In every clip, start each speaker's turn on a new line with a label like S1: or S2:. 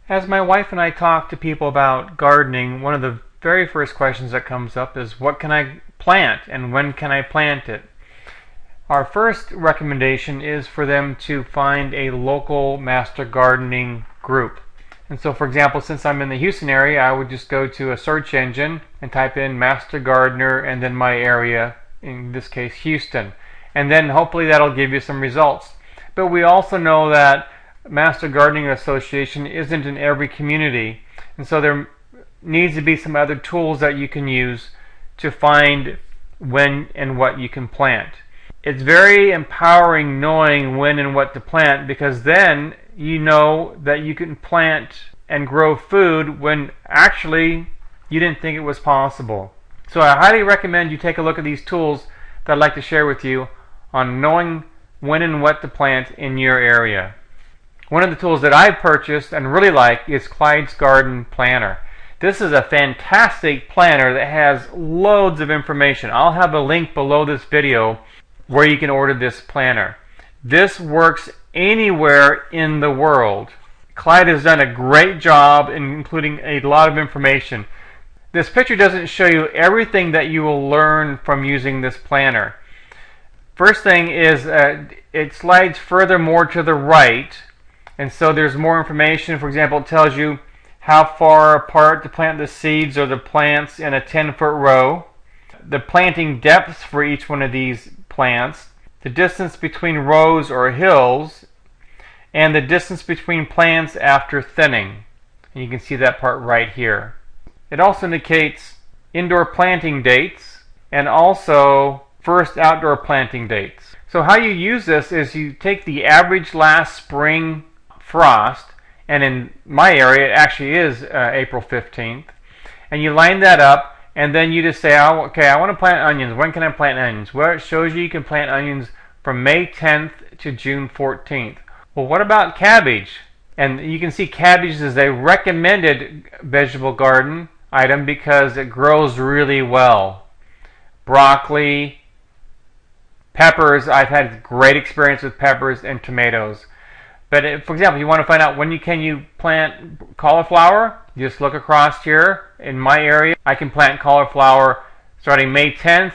S1: As my wife and I talk to people about gardening, one of the very first questions that comes up is what can I plant and when can I plant it? Our first recommendation is for them to find a local master gardening group. And so, for example, since I'm in the Houston area, I would just go to a search engine and type in Master Gardener and then my area, in this case Houston. And then hopefully that'll give you some results. But we also know that Master Gardening Association isn't in every community, and so there needs to be some other tools that you can use to find when and what you can plant. It's very empowering knowing when and what to plant, because then you know that you can plant and grow food when actually you didn't think it was possible. So I highly recommend you take a look at these tools that I'd like to share with you on knowing when and what to plant in your area. One of the tools that I've purchased and really like is Clyde's Garden Planner. This is a fantastic planner that has loads of information. I'll have a link below this video where you can order this planner. This works anywhere in the world. Clyde has done a great job in including a lot of information. This picture doesn't show you everything that you will learn from using this planner. First thing is it slides further more to the right, and so there's more information. For example, it tells you how far apart to plant the seeds or the plants in a 10-foot row, the planting depths for each one of these plants, the distance between rows or hills, and the distance between plants after thinning. And you can see that part right here. It also indicates indoor planting dates and also first outdoor planting dates. So how you use this is you take the average last spring frost, and in my area it actually is April 15th, and you line that up, and then you just say, oh, okay, I want to plant onions. When can I plant onions? Well, it shows you can plant onions from May 10th to June 14th. Well, what about cabbage? And you can see cabbage is a recommended vegetable garden item because it grows really well. Broccoli, peppers, I've had great experience with peppers and tomatoes. But for example, you want to find out when can you plant cauliflower, you just look across here. In my area, I can plant cauliflower starting May 10th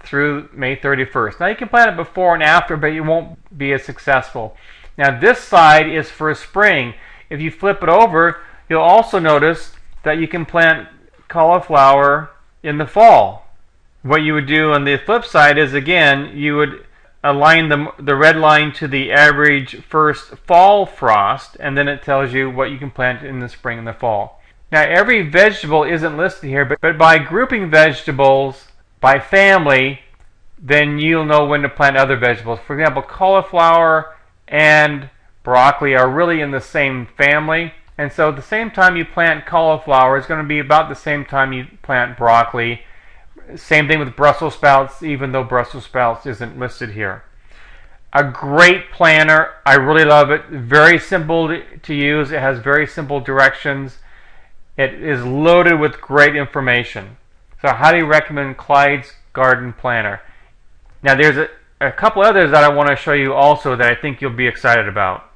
S1: through May 31st. Now you can plant it before and after, but you won't be as successful. Now this side is for spring. If you flip it over, you'll also notice that you can plant cauliflower in the fall. What you would do on the flip side is, again, you would align the red line to the average first fall frost, and then it tells you what you can plant in the spring and the fall. Now every vegetable isn't listed here, but by grouping vegetables by family, then you'll know when to plant other vegetables. For example, cauliflower and broccoli are really in the same family, and so the same time you plant cauliflower is going to be about the same time you plant broccoli. Same thing with Brussels sprouts, even though Brussels sprouts isn't listed here. A great planner. I really love it. Very simple to use. It has very simple directions. It is loaded with great information. So I highly recommend Clyde's Garden Planner. Now there's a couple others that I want to show you also that I think you'll be excited about.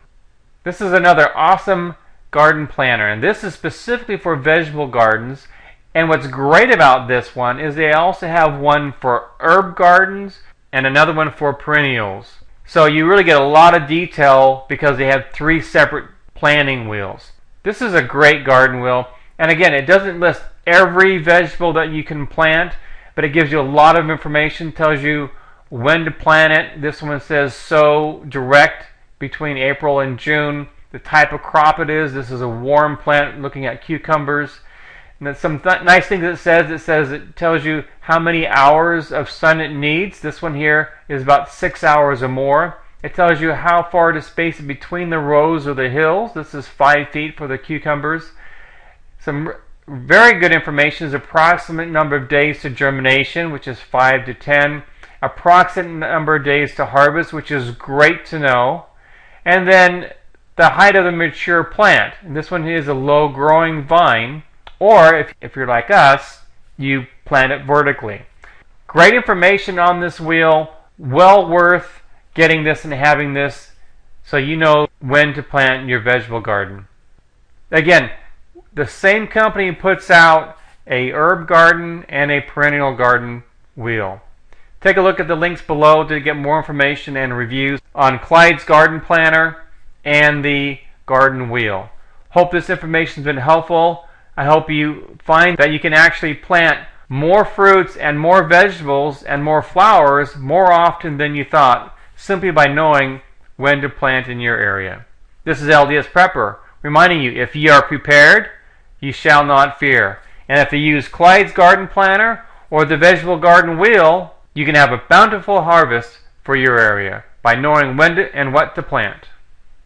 S1: This is another awesome garden planner, and this is specifically for vegetable gardens. And what's great about this one is they also have one for herb gardens and another one for perennials. So you really get a lot of detail because they have 3 separate planting wheels. This is a great garden wheel. And again, it doesn't list every vegetable that you can plant, but it gives you a lot of information, tells you when to plant it. This one says sow direct between April and June, the type of crop it is. This is a warm plant looking at cucumbers. And that's some nice things it tells you how many hours of sun it needs. This one here is about 6 hours or more. It tells you how far to space it between the rows or the hills. This is 5 feet for the cucumbers. Some very good information is approximate number of days to germination, which is 5 to 10. Approximate number of days to harvest, which is great to know. And then the height of the mature plant. And this one is a low growing vine. Or if you're like us, you plant it vertically. Great information on this wheel. Well worth getting this and having this so you know when to plant your vegetable garden. Again, the same company puts out a herb garden and a perennial garden wheel. Take a look at the links below to get more information and reviews on Clyde's garden planner and the garden wheel. Hope this information has been helpful. I hope you find that you can actually plant more fruits and more vegetables and more flowers more often than you thought, simply by knowing when to plant in your area. This is LDS Prepper, reminding you, if ye are prepared, ye shall not fear. And if you use Clyde's garden planner or the vegetable garden wheel, you can have a bountiful harvest for your area by knowing when to and what to plant.